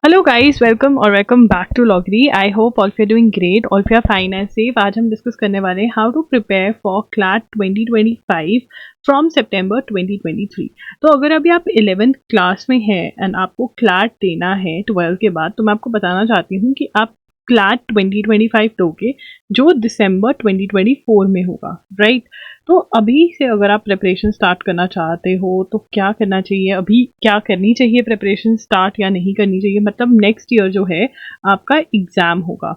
Hello guys, welcome back to लॉगरी। I hope all of you doing great, all of you are fine and safe. आज हम discuss करने वाले हैं how to prepare for CLAT 2025 from सितंबर 2023। तो अगर अभी आप 11th क्लास में हैं एंड आपको क्लैट देना है 12 के बाद, तो मैं आपको बताना चाहती हूँ कि आप क्लैट 2025 दोगे जो दिसंबर 2024 में होगा, राइट। तो अभी से अगर आप प्रिपरेशन स्टार्ट करना चाहते हो तो क्या करना चाहिए, अभी क्या करनी चाहिए, प्रिपरेशन स्टार्ट या नहीं करनी चाहिए, मतलब नेक्स्ट ईयर जो है आपका एग्जाम होगा,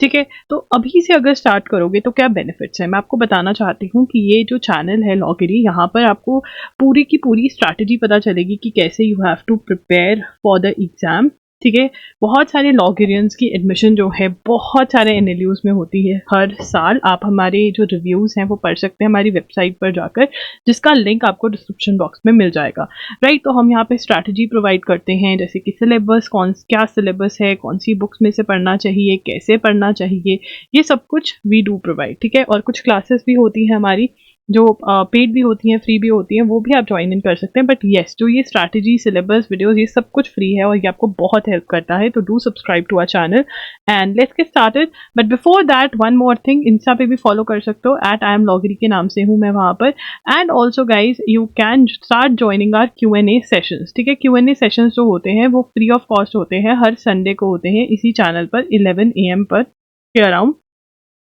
ठीक है। तो अभी से अगर स्टार्ट करोगे तो क्या बेनिफिट्स है, मैं आपको बताना चाहती हूँ कि ये जो चैनल है लॉगरी, यहाँ पर आपको पूरी की पूरी स्ट्रैटेजी पता चलेगी कि कैसे you have to prepare for the exam, ठीक है। बहुत सारे लॉगरियंस की एडमिशन जो है बहुत सारे एनएलयूज में होती है हर साल। आप हमारे जो रिव्यूज़ हैं वो पढ़ सकते हैं हमारी वेबसाइट पर जाकर, जिसका लिंक आपको डिस्क्रिप्शन बॉक्स में मिल जाएगा, राइट। तो हम यहाँ पे स्ट्रैटेजी प्रोवाइड करते हैं, जैसे कि सिलेबस, क्या सिलेबस है, कौन सी बुक्स में से पढ़ना चाहिए, कैसे पढ़ना चाहिए, ये सब कुछ वी डू प्रोवाइड, ठीक है। और कुछ क्लासेस भी होती हैं हमारी जो पेड भी होती हैं, फ्री भी होती हैं, वो भी आप ज्वाइन इन कर सकते हैं। बट येस, जो ये स्ट्रैटेजी, सिलेबस, वीडियोस, ये सब कुछ फ्री है और ये आपको बहुत हेल्प करता है। तो do subscribe to our channel and let's get started. But before that one more thing, insta पे भी फॉलो कर सकते हो, @IamLoggery के नाम से हूँ मैं वहाँ पर। And also guys, you can start joining our Q&A sessions, ठीक है। Q&A सेशंस जो होते हैं वो फ्री ऑफ कॉस्ट होते हैं, हर संडे को होते हैं इसी चैनल पर 11 AM पर के अराउंड।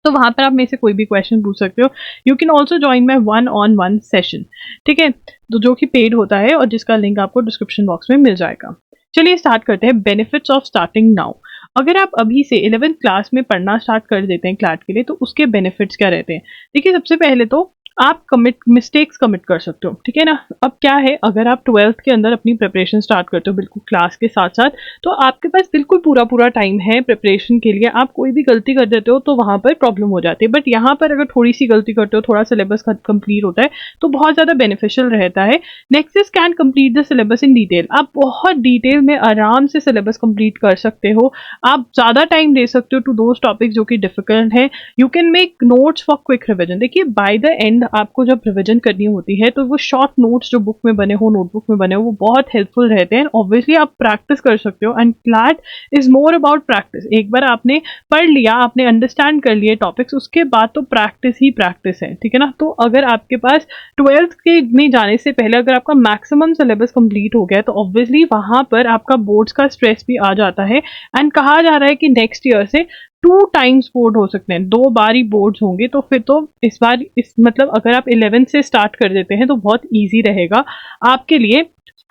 तो वहाँ पर आप मेरे से कोई भी क्वेश्चन पूछ सकते हो। You can also join my 1-on-1 session, ठीक है, तो जो कि पेड होता है और जिसका लिंक आपको डिस्क्रिप्शन बॉक्स में मिल जाएगा। चलिए स्टार्ट करते हैं बेनिफिट्स ऑफ स्टार्टिंग नाउ। अगर आप अभी से 11th क्लास में पढ़ना स्टार्ट कर देते हैं क्लैट के लिए, तो उसके बेनिफिट्स क्या रहते हैं। देखिए, सबसे पहले तो आप मिस्टेक्स कमिट कर सकते हो, ठीक है ना। अब क्या है, अगर आप 12th के अंदर अपनी प्रिपरेशन स्टार्ट करते हो बिल्कुल क्लास के साथ साथ, तो आपके पास बिल्कुल पूरा टाइम है प्रिपरेशन के लिए। आप कोई भी गलती कर देते हो तो वहाँ पर प्रॉब्लम हो जाती है। बट यहाँ पर अगर थोड़ी सी गलती करते हो, थोड़ा सिलेबस कंप्लीट होता है, तो बहुत ज़्यादा बेनिफिशियल रहता है। Next is can complete the syllabus in detail. आप बहुत डिटेल में आराम से सिलेबस कंप्लीट कर सकते हो। आप ज़्यादा टाइम दे सकते हो टू दोज टॉपिक्स जो कि डिफिकल्ट है। You can make notes for quick revision. देखिए, बाय द एंड आपको जब रिविजन करनी होती है तो वो शॉर्ट नोट्स जो बुक में बने हो, नोटबुक में बने हो, वो बहुत हेल्पफुल रहते हैं। ऑब्वियसली आप प्रैक्टिस कर सकते हो and CLAT is more about practice. एक बार आपने पढ़ लिया, आपने अंडरस्टैंड कर लिए टॉपिक्स, उसके बाद तो प्रैक्टिस ही प्रैक्टिस है, ठीक है ना। तो अगर आपके पास 12th के में जाने से पहले अगर आपका मैक्सिमम सिलेबस कंप्लीट हो गया, तो ऑब्वियसली वहां पर आपका बोर्ड्स का स्ट्रेस भी आ जाता है। एंड कहा जा रहा है कि नेक्स्ट ईयर से 2 टाइम्स बोर्ड हो सकते हैं, 2 बार ही बोर्ड्स होंगे। तो फिर तो इस बार मतलब अगर आप 11 से स्टार्ट कर देते हैं तो बहुत ईजी रहेगा आपके लिए,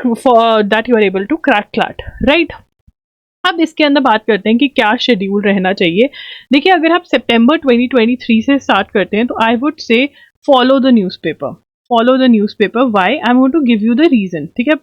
that you are able to crack CLAT, right. अब इसके अंदर बात करते हैं कि क्या शेड्यूल रहना चाहिए। देखिए, अगर आप सितंबर 2023 से स्टार्ट करते हैं तो I would say follow the newspaper. Follow the newspaper, why, I want to give you the reason, ठीक है।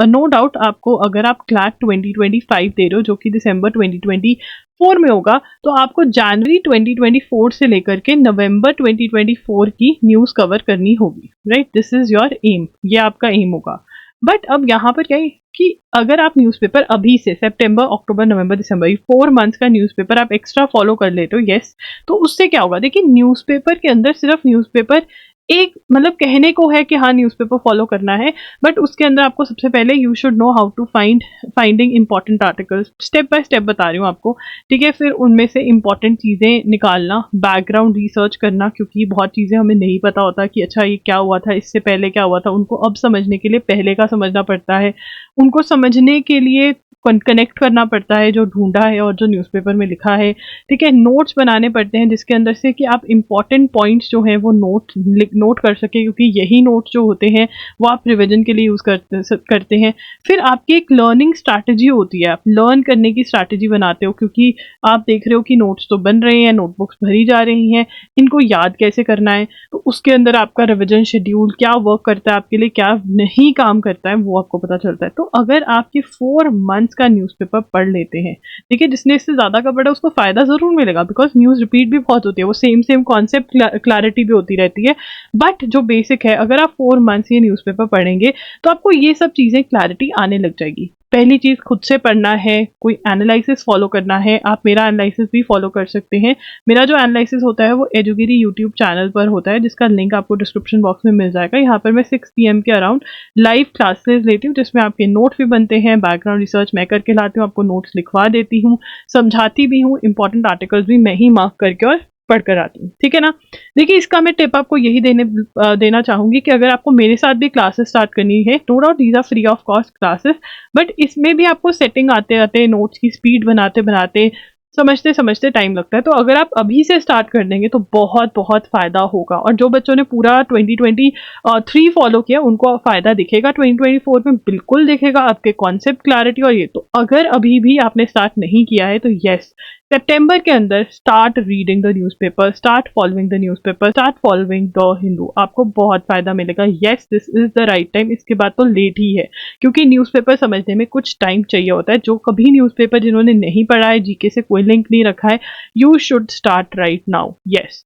नो डाउट आपको, अगर आप क्लैट 2025 दे रहे हो जो कि दिसंबर 2024 में होगा, तो आपको जनवरी 2024 से लेकर के नवंबर 2024 की न्यूज़ कवर करनी होगी, right. This is your aim, ये आपका एम होगा। बट अब यहाँ पर क्या है कि अगर आप न्यूज़पेपर अभी से सितंबर, अक्टूबर, नवंबर, दिसंबर, 4 मंथ्स का न्यूज़पेपर आप एक्स्ट्रा फॉलो कर लेते हो, यस, तो उससे क्या होगा। देखिए, न्यूज़पेपर के अंदर सिर्फ न्यूज़पेपर एक मतलब कहने को है कि हाँ न्यूज़पेपर फॉलो करना है, बट उसके अंदर आपको सबसे पहले you should know how to finding important articles. Step by step बता रही हूँ आपको, ठीक है। फिर उनमें से इंपॉर्टेंट चीज़ें निकालना, बैकग्राउंड रिसर्च करना, क्योंकि बहुत चीज़ें हमें नहीं पता होता कि अच्छा ये क्या हुआ था, इससे पहले क्या हुआ था, उनको अब समझने के लिए पहले का समझना पड़ता है। उनको समझने के लिए कनेक्ट करना पड़ता है जो ढूंढा है और जो न्यूज़पेपर में लिखा है, ठीक है। नोट्स बनाने पड़ते हैं जिसके अंदर से कि आप इंपॉर्टेंट पॉइंट्स जो हैं वो नोट कर सके, क्योंकि यही नोट्स जो होते हैं वो आप रिविजन के लिए यूज़ करते हैं। फिर आपकी एक लर्निंग स्ट्रैटेजी होती है, आप लर्न करने की स्ट्रैटेजी बनाते हो, क्योंकि आप देख रहे हो कि नोट्स तो बन रहे हैं, नोटबुक्स भरी जा रही हैं, इनको याद कैसे करना है। तो उसके अंदर आपका रिविजन शेड्यूल क्या वर्क करता है आपके लिए, क्या नहीं काम करता है, वो आपको पता चलता है। तो अगर आपके 4 मंथ्स का न्यूज़पेपर पढ़ लेते हैं, देखिए, जिसने इससे ज़्यादा का पढ़ा उसको फ़ायदा ज़रूर मिलेगा, बिकॉज न्यूज़ रिपीट भी बहुत होती है, वो सेम कॉन्सेप्ट क्लैरिटी भी होती रहती है। बट जो बेसिक है, अगर आप 4 मंथ्स ये न्यूज़पेपर पढ़ेंगे तो आपको ये सब चीज़ें क्लैरिटी आने लग जाएगी। पहली चीज़ खुद से पढ़ना है, कोई एनालिसिस फॉलो करना है, आप मेरा एनालिसिस भी फॉलो कर सकते हैं। मेरा जो एनालिसिस होता है वो एजुगिरी यूट्यूब चैनल पर होता है, जिसका लिंक आपको डिस्क्रिप्शन बॉक्स में मिल जाएगा। यहाँ पर मैं 6 PM के अराउंड लाइव क्लासेस लेती हूँ, जिसमें आपके नोट्स भी बनते हैं, बैकग्राउंड रिसर्च मैं करके लाती हूँ, आपको नोट्स लिखवा देती हूँ, समझाती भी हूँ, इंपॉर्टेंट आर्टिकल्स भी मैं ही मार्क करके और पढ़कर आती हूँ, ठीक है ना। देखिए, इसका मैं टिप आपको यही देना चाहूँगी कि अगर आपको मेरे साथ भी क्लासेस स्टार्ट करनी है, no doubt these are free of cost classes, but इसमें भी आपको सेटिंग आते आते, नोट्स की स्पीड बनाते बनाते, समझते समझते टाइम लगता है। तो अगर आप अभी से स्टार्ट कर देंगे तो बहुत बहुत फ़ायदा होगा, और जो बच्चों ने पूरा 2023 फॉलो किया उनको फ़ायदा दिखेगा, 2024 में बिल्कुल दिखेगा, आपके कॉन्सेप्ट क्लैरिटी। और ये तो अगर अभी भी आपने स्टार्ट नहीं किया है तो यस, सितंबर के अंदर start reading the newspaper, start following the newspaper, start following the Hindu, आपको बहुत फ़ायदा मिलेगा। Yes, this is the right time. इसके बाद तो लेट ही है, क्योंकि न्यूज़पेपर समझने में कुछ टाइम चाहिए होता है। जो कभी न्यूज़पेपर जिन्होंने नहीं पढ़ा है, जीके से कोई लिंक नहीं रखा है, you should start right now. Yes,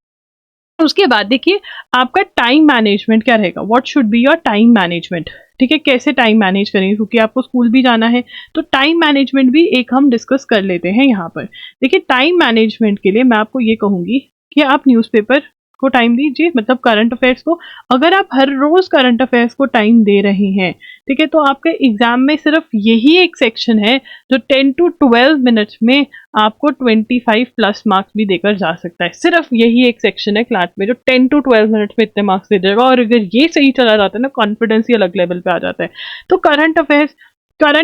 उसके बाद देखिए आपका टाइम मैनेजमेंट क्या रहेगा, what should be your time management. ठीक है, कैसे टाइम मैनेज करेंगे, क्योंकि आपको स्कूल भी जाना है, तो टाइम मैनेजमेंट भी एक हम डिस्कस कर लेते हैं यहाँ पर। देखिए, टाइम मैनेजमेंट के लिए मैं आपको ये कहूँगी कि आप न्यूज़पेपर को टाइम दीजिए, मतलब करंट अफेयर्स को। अगर आप हर रोज करंट अफेयर्स को टाइम दे रहे हैं, ठीक है, तो आपके एग्जाम में सिर्फ यही एक सेक्शन है जो 10 to 12 मिनट्स में आपको 25 प्लस मार्क्स भी देकर जा सकता है। सिर्फ यही एक सेक्शन है क्लास में जो 10 to 12 मिनट्स में इतने मार्क्स दे देगा, और अगर ये सही चला जाता है ना, कॉन्फिडेंस ही अलग लेवल पे आ जाता है। तो करंट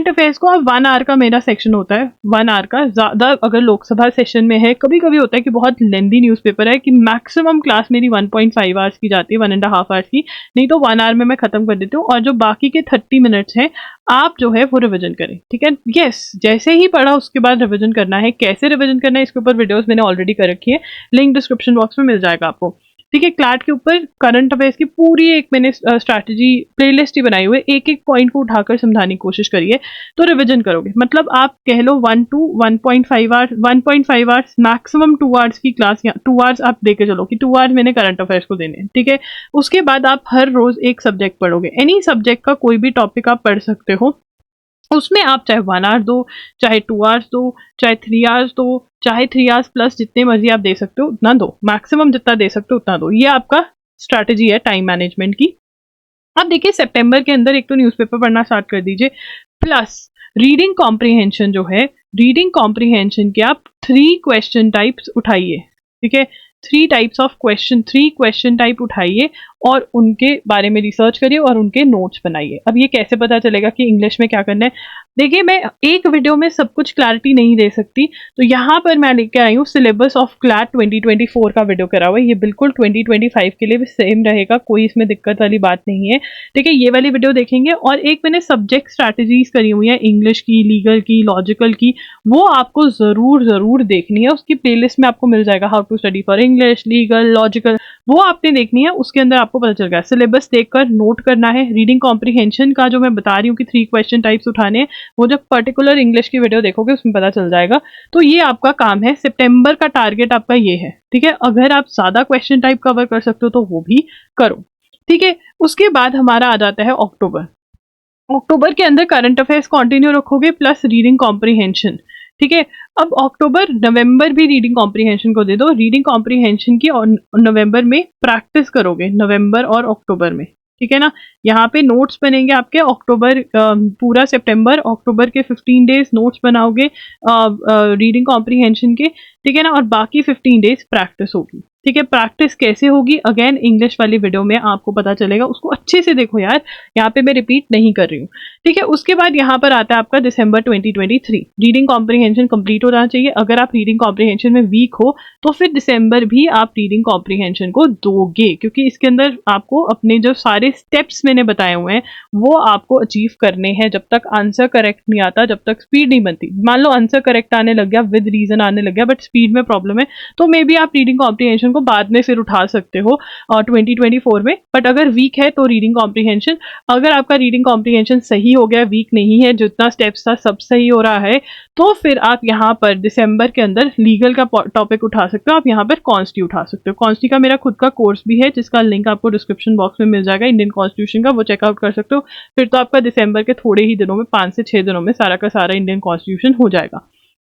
अफेयर्स को अब 1 आवर का मेरा सेक्शन होता है, 1 आवर का। ज़्यादा अगर लोकसभा सेशन में है, कभी कभी होता है कि बहुत लेंदी न्यूज़पेपर है, कि मैक्सिमम क्लास मेरी 1.5 आवर्स की जाती है, 1.5 आवर्स की, नहीं तो 1 आवर में मैं खत्म कर देती हूँ। और जो बाकी के 30 मिनट्स हैं, आप जो है वो रिवीजन करें, ठीक है। यस, जैसे ही पढ़ा उसके बाद रिवीजन करना है। कैसे रिवीजन करना है, इसके ऊपर वीडियोस मैंने ऑलरेडी कर रखी है, लिंक डिस्क्रिप्शन बॉक्स में मिल जाएगा आपको, ठीक है। क्लैट के ऊपर करंट अफेयर्स की पूरी एक मैंने स्ट्रैटेजी प्लेलिस्ट ही बनाई हुई है, एक एक पॉइंट को उठाकर समझाने की कोशिश करिए, तो रिवीजन करोगे। मतलब आप कह लो 1 to 1.5 hours, 1.5 hours maximum 2 hours की क्लास, या 2 आवर्स आप देके चलो कि 2 आवर्स मैंने करंट अफेयर्स को देने हैं, ठीक है। उसके बाद आप हर रोज एक सब्जेक्ट पढ़ोगे, एनी सब्जेक्ट का कोई भी टॉपिक आप पढ़ सकते हो। उसमें आप चाहे 1 आवर दो, चाहे 2 आवर्स दो, चाहे 3 आवर्स दो, चाहे 3 आवर्स प्लस जितने मर्जी आप दे सकते हो उतना दो, मैक्सिमम जितना दे सकते हो उतना दो। ये आपका स्ट्रैटेजी है टाइम मैनेजमेंट की। अब देखिए, सितंबर के अंदर एक तो न्यूज़पेपर पढ़ना स्टार्ट कर दीजिए, प्लस रीडिंग कॉम्प्रिहेंशन जो है, रीडिंग कॉम्प्रिहेंशन के आप 3 क्वेश्चन टाइप्स उठाइए, ठीक है। 3 क्वेश्चन टाइप उठाइए और उनके बारे में रिसर्च करिए और उनके नोट्स बनाइए। अब ये कैसे पता चलेगा कि इंग्लिश में क्या करना है? देखिए, मैं एक वीडियो में सब कुछ क्लैरिटी नहीं दे सकती, तो यहाँ पर मैं लेके आई हूँ सिलेबस ऑफ क्लैट 2024 का वीडियो करा हुआ है। ये बिल्कुल 2025 के लिए भी सेम रहेगा, कोई इसमें दिक्कत वाली बात नहीं है, ठीक है। ये वाली वीडियो देखेंगे, और एक मैंने सब्जेक्ट स्ट्रैटेजीज करी हुई है, इंग्लिश की, लीगल की, लॉजिकल की, वो आपको ज़रूर देखनी है। उसकी प्लेलिस्ट में आपको मिल जाएगा, how to study for English, legal, logical, वो आपने देखनी है। उसके अंदर आपको पता चल गया, सिलेबस देखकर नोट करना है। रीडिंग कॉम्प्रिहेंशन का जो मैं बता रही हूँ कि 3 क्वेश्चन टाइप्स उठाने हैं, वो जब पर्टिकुलर इंग्लिश की वीडियो देखोगे उसमें पता चल जाएगा। तो ये आपका काम है, सितंबर का टारगेट आपका ये है, ठीक है। अगर आप ज़्यादा क्वेश्चन टाइप कवर कर सकते हो तो वो भी करो, ठीक है। उसके बाद हमारा आ जाता है अक्टूबर के अंदर करंट अफेयर्स कंटिन्यू रखोगे प्लस रीडिंग कॉम्प्रिहेंशन, ठीक है। अब अक्टूबर नवंबर भी रीडिंग कॉम्प्रिहेंशन को दे दो। रीडिंग कॉम्प्रिहेंशन की और नवंबर में प्रैक्टिस करोगे, नवंबर और अक्टूबर में, ठीक है ना। यहाँ पे नोट्स बनेंगे आपके अक्टूबर, पूरा सितंबर, अक्टूबर के 15 डेज नोट्स बनाओगे रीडिंग कॉम्प्रिहेंशन के, ठीक है ना। और बाकी 15 डेज प्रैक्टिस होगी, ठीक है। प्रैक्टिस कैसे होगी, अगेन इंग्लिश वाली वीडियो में आपको पता चलेगा, उसको अच्छे से देखो यार, यहाँ पे मैं रिपीट नहीं कर रही हूँ, ठीक है। उसके बाद यहाँ पर आता है आपका दिसंबर 2023। रीडिंग कॉम्प्रिहेंशन कंप्लीट होना चाहिए। अगर आप रीडिंग कॉम्प्रिहेंशन में वीक हो तो फिर दिसंबर भी आप रीडिंग कॉम्प्रिहेंशन को दोगे, क्योंकि इसके अंदर आपको अपने जो सारे स्टेप्स मैंने बताए हुए हैं वो आपको अचीव करने हैं। जब तक आंसर करेक्ट नहीं आता, जब तक स्पीड नहीं बनती, मान लो आंसर करेक्ट आने लग गया, विद रीजन आने लग गया, बट स्पीड में प्रॉब्लम है, तो मे बी आप रीडिंग कॉम्प्रिहेंशन को बाद में फिर उठा सकते हो 2024 में। बट अगर वीक है तो रीडिंग कॉम्प्रीहेंशन, अगर आपका रीडिंग कॉम्प्रीहेंशन सही हो गया, वीक नहीं है, जितना स्टेप्स था सब सही हो रहा है, तो फिर आप यहाँ पर दिसंबर के अंदर लीगल का टॉपिक उठा सकते हो, आप यहाँ पर कॉन्स्टी उठा सकते हो। कॉन्स्टी का मेरा खुद का कोर्स भी है जिसका लिंक आपको डिस्क्रिप्शन बॉक्स में मिल जाएगा, इंडियन कॉन्स्टिट्यूशन का, वो चेकआउट कर सकते हो। फिर तो आपका दिसंबर के थोड़े ही दिनों में, 5 से 6 दिनों में सारा का सारा इंडियन कॉन्स्टिट्यूशन हो जाएगा,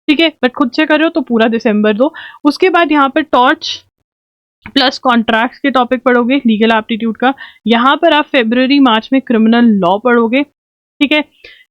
ठीक है। बट खुद से करो तो पूरा दिसंबर दो। उसके बाद यहाँ पर टॉर्च प्लस कॉन्ट्रैक्ट्स के टॉपिक पढ़ोगे लीगल एप्टीट्यूड का। यहाँ पर आप फेब्रुअरी मार्च में क्रिमिनल लॉ पढ़ोगे, ठीक है।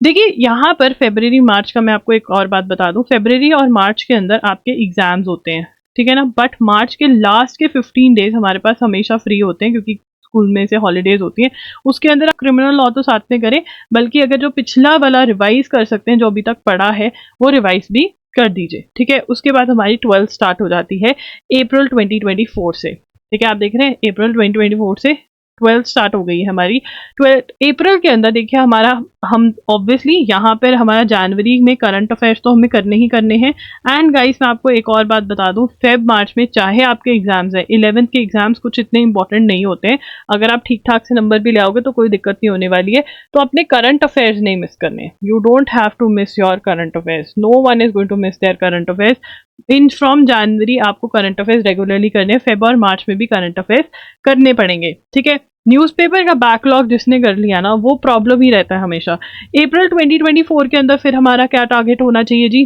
देखिए यहाँ पर फेब्रुअरी मार्च का मैं आपको एक और बात बता दूं, फेब्रुअरी और मार्च के अंदर आपके एग्जाम्स होते हैं, ठीक है ना। बट मार्च के लास्ट के 15 डेज हमारे पास हमेशा फ्री होते हैं क्योंकि स्कूल में से हॉलीडेज होती हैं। उसके अंदर आप क्रिमिनल लॉ तो साथ में करें, बल्कि अगर जो पिछला वाला रिवाइज कर सकते हैं, जो अभी तक पढ़ा है वो रिवाइज भी कर दीजिए, ठीक है। उसके बाद हमारी 12th स्टार्ट हो जाती है अप्रैल 2024 से, ठीक है। आप देख रहे हैं अप्रैल 2024 से 12th स्टार्ट हो गई है हमारी। 12 अप्रैल के अंदर देखिए हम ऑब्वियसली यहाँ पर हमारा जनवरी में करंट अफेयर्स तो हमें करने ही करने हैं। एंड गाइस मैं आपको एक और बात बता दूं, फेब मार्च में चाहे आपके एग्जाम्स है, 11th के एग्जाम्स कुछ इतने इंपॉर्टेंट नहीं होते हैं, अगर आप ठीक ठाक से नंबर भी ले आओगे तो कोई दिक्कत नहीं होने वाली है। तो अपने करंट अफेयर्स नहीं मिस करने, you don't have to miss your current affairs, no one is going to miss their current affairs. इन फ्रॉम जनवरी आपको करंट अफेयर्स रेगुलरली करने हैं, फेब और मार्च में भी करंट अफेयर्स करने पड़ेंगे, ठीक है। न्यूज़पेपर का बैकलॉग जिसने कर लिया ना, वो प्रॉब्लम ही रहता है हमेशा। अप्रैल 2024 के अंदर फिर हमारा क्या टारगेट होना चाहिए जी,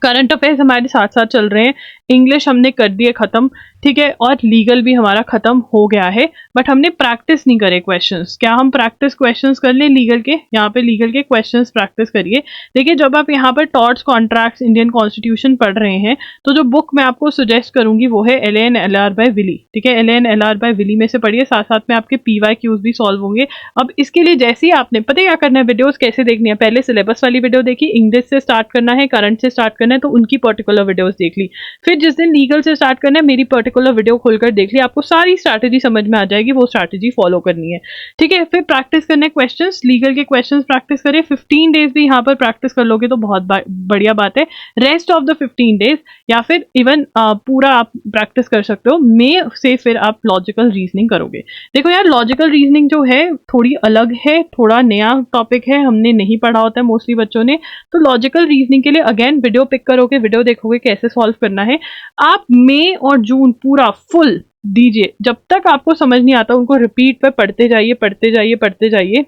करंट अफेयर्स हमारे साथ साथ चल रहे हैं, इंग्लिश हमने कर दिए खत्म, ठीक है, और लीगल भी हमारा खत्म हो गया है। बट हमने प्रैक्टिस नहीं करे क्वेश्चंस। क्या हम प्रैक्टिस क्वेश्चंस कर लें लीगल के? यहाँ पे लीगल के क्वेश्चंस प्रैक्टिस करिए। देखिए जब आप यहाँ पर टॉर्ट्स, कॉन्ट्रैक्ट्स, इंडियन कॉन्स्टिट्यूशन पढ़ रहे हैं, तो जो बुक मैं आपको सजेस्ट करूंगी वो है LAN-LR बाय विली, ठीक है। LAN-LR बाय विली में से पढ़िए, साथ साथ में आपके PYQs भी सॉल्व होंगे। अब इसके लिए जैसे ही आपने पता क्या करना है, वीडियोस कैसे देखनी है, पहले सिलेबस वाली वीडियो देखी, इंग्लिश से स्टार्ट करना है, करंट से स्टार्ट करना है, तो उनकी पर्टिकुलर वीडियोस देख ली। फिर जिस दिन लीगल से स्टार्ट करना है, मेरी पर्टिकुलर वीडियो खोलकर देख ली, आपको सारी स्ट्रैटेजी समझ में आ जाएगी, वो स्ट्रैटेजी फॉलो करनी है, ठीक है। फिर प्रैक्टिस करने क्वेश्चंस, लीगल के क्वेश्चंस प्रैक्टिस करिए। 15 डेज भी यहाँ पर प्रैक्टिस कर लोगे तो बहुत बढ़िया बात है। रेस्ट ऑफ द 15 डेज या फिर इवन पूरा आप प्रैक्टिस कर सकते हो, मई से फिर आप लॉजिकल रीजनिंग करोगे। देखो यार, लॉजिकल रीजनिंग जो है थोड़ी अलग है, थोड़ा नया टॉपिक है, हमने नहीं पढ़ा होता है मोस्टली बच्चों ने। तो लॉजिकल रीजनिंग के लिए अगेन वीडियो पिक करोगे, वीडियो देखोगे कैसे सॉल्व करना है। आप मई और जून पूरा फुल दीजिए, जब तक आपको समझ नहीं आता उनको रिपीट पे पढ़ते जाइए, पढ़ते जाइए, पढ़ते जाइए।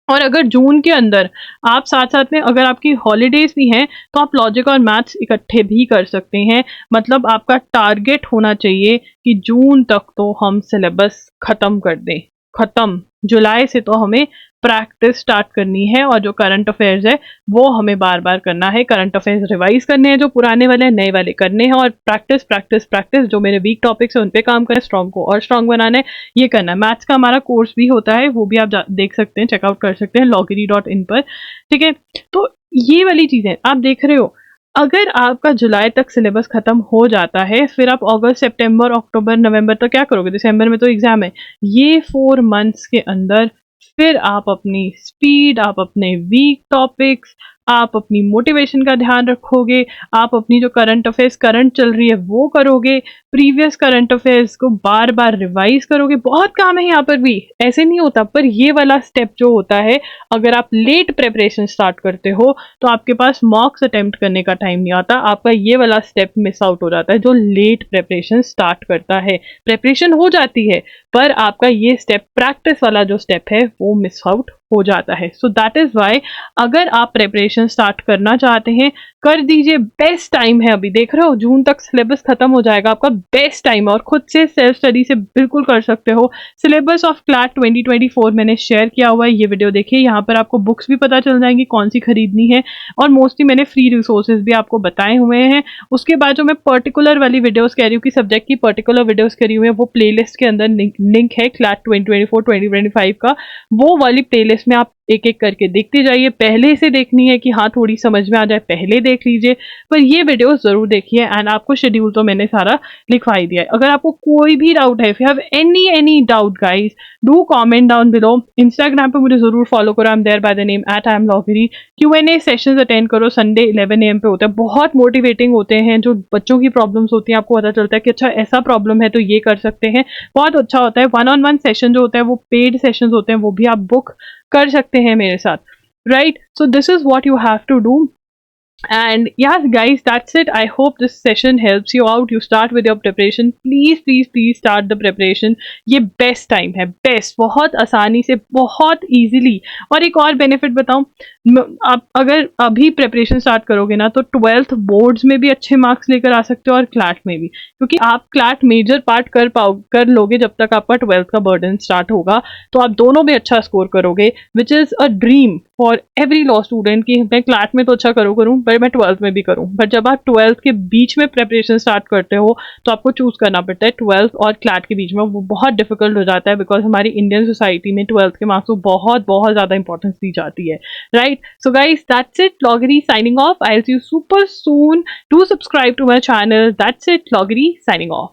और अगर जून के अंदर आप साथ साथ में अगर आपकी हॉलीडेज भी हैं तो आप लॉजिक और मैथ्स इकट्ठे भी कर सकते हैं। मतलब आपका टारगेट होना चाहिए कि जून तक तो हम सिलेबस खत्म कर दें, खत्म। जुलाई से तो हमें प्रैक्टिस स्टार्ट करनी है, और जो करंट अफेयर्स है वो हमें बार बार करना है। करंट अफेयर्स रिवाइज करने हैं, जो पुराने वाले हैं, नए वाले करने हैं, और प्रैक्टिस प्रैक्टिस प्रैक्टिस। जो मेरे वीक टॉपिक्स है उन पे काम करें, स्ट्रॉन्ग को और स्ट्रॉन्ग बनाना है, ये करना है। मैथ्स का हमारा कोर्स भी होता है, वो भी आप देख सकते हैं, चेकआउट कर सकते हैं loggery.in पर, ठीक है। तो ये वाली चीजें आप देख रहे हो। अगर आपका जुलाई तक सिलेबस खत्म हो जाता है, फिर आप अगस्त, सितंबर, अक्टूबर, नवंबर तक क्या करोगे? दिसंबर में तो एग्जाम है। ये 4 मंथ्स के अंदर फिर आप अपनी स्पीड, आप अपने वीक टॉपिक्स, आप अपनी मोटिवेशन का ध्यान रखोगे, आप अपनी जो करंट अफेयर्स करंट चल रही है वो करोगे, प्रीवियस करंट अफेयर्स को बार बार रिवाइज करोगे। बहुत काम है यहाँ पर भी, ऐसे नहीं होता। पर ये वाला स्टेप जो होता है, अगर आप लेट प्रेपरेशन स्टार्ट करते हो तो आपके पास मॉक्स अटेम्प्ट करने का टाइम नहीं आता, आपका ये वाला स्टेप मिस आउट हो जाता है। जो लेट प्रेपरेशन स्टार्ट करता है, प्रेपरेशन हो जाती है पर आपका ये स्टेप, प्रैक्टिस वाला जो स्टेप है, वो मिस आउट हो जाता है। सो दैट इज वाई अगर आप प्रेपरेशन स्टार्ट करना चाहते हैं, कर दीजिए। बेस्ट टाइम है, अभी देख रहे हो जून तक सिलेबस खत्म हो जाएगा, आपका बेस्ट टाइम है। और खुद से सेल्फ स्टडी से बिल्कुल कर सकते हो। सिलेबस ऑफ क्लैट 2024 मैंने शेयर किया हुआ है, ये वीडियो देखिए। यहाँ पर आपको बुक्स भी पता चल जाएंगी कौन सी खरीदनी है, और मोस्टली मैंने फ्री रिसोर्सेज भी आपको बताए हुए हैं। उसके बाद जो मैं पर्टिकुलर वाली वीडियोस कह रही हूँ कि सब्जेक्ट की पर्टिकुलर वीडियोस करी हुई है, वो प्लेलिस्ट के अंदर लिंक है क्लैट 2024-2025 का। वो वाली प्लेलिस्ट में आप एक एक करके देखते जाइए। पहले से देखनी है कि हाँ थोड़ी समझ में आ जाए, पहले देख लीजिए, पर ये वीडियो ज़रूर देखिए। एंड आपको शेड्यूल तो मैंने सारा लिखवा ही दिया है। अगर आपको कोई भी डाउट है, if you have any doubt guys, do comment down below. Instagram पे मुझे ज़रूर फॉलो करो, I am there by the name @IamLoggery। Q&A sessions attend करो, संडे 11 AM पे होता है, बहुत मोटिवेटिंग होते हैं। जो बच्चों की प्रॉब्लम्स होती हैं आपको पता चलता है कि अच्छा ऐसा प्रॉब्लम है तो ये कर सकते हैं, बहुत अच्छा होता है। 1-on-1 सेशन जो होता है वो पेड सेशंस होते हैं, वो भी आप बुक कर सकते हैं मेरे साथ, right? So this is what you have to do. And yes guys, that's it. I hope this session helps you out. You start with your preparation. Please start the preparation. ये best time है, best, बहुत आसानी से, बहुत easily. और एक और benefit बताऊं, आप अगर अभी preparation start करोगे ना तो 12th boards में भी अच्छे marks लेकर आ सकते हो और CLAT में भी, क्योंकि आप CLAT major part कर लोगे जब तक आपका 12th का burden start होगा, तो आप दोनों में अच्छा score करोगे, which is a dream for every law student कि मैं CLAT में तो अच्छा करूँ पर मैं 12th में भी करूँ। बट जब आप 12th के बीच में प्रेपरेशन स्टार्ट करते हो तो आपको चूज करना पड़ता है 12th और CLAT के बीच में, वो बहुत डिफिकल्ट हो जाता है बिकॉज हमारी इंडियन सोसाइटी में 12th के मार्क्स को बहुत बहुत ज्यादा इंपॉर्टेंस दी जाती है, right? So guys, that's it. लॉगरी signing off. I will see you super soon. Do subscribe to my channel. That's it. लॉगरी साइनिंग ऑफ.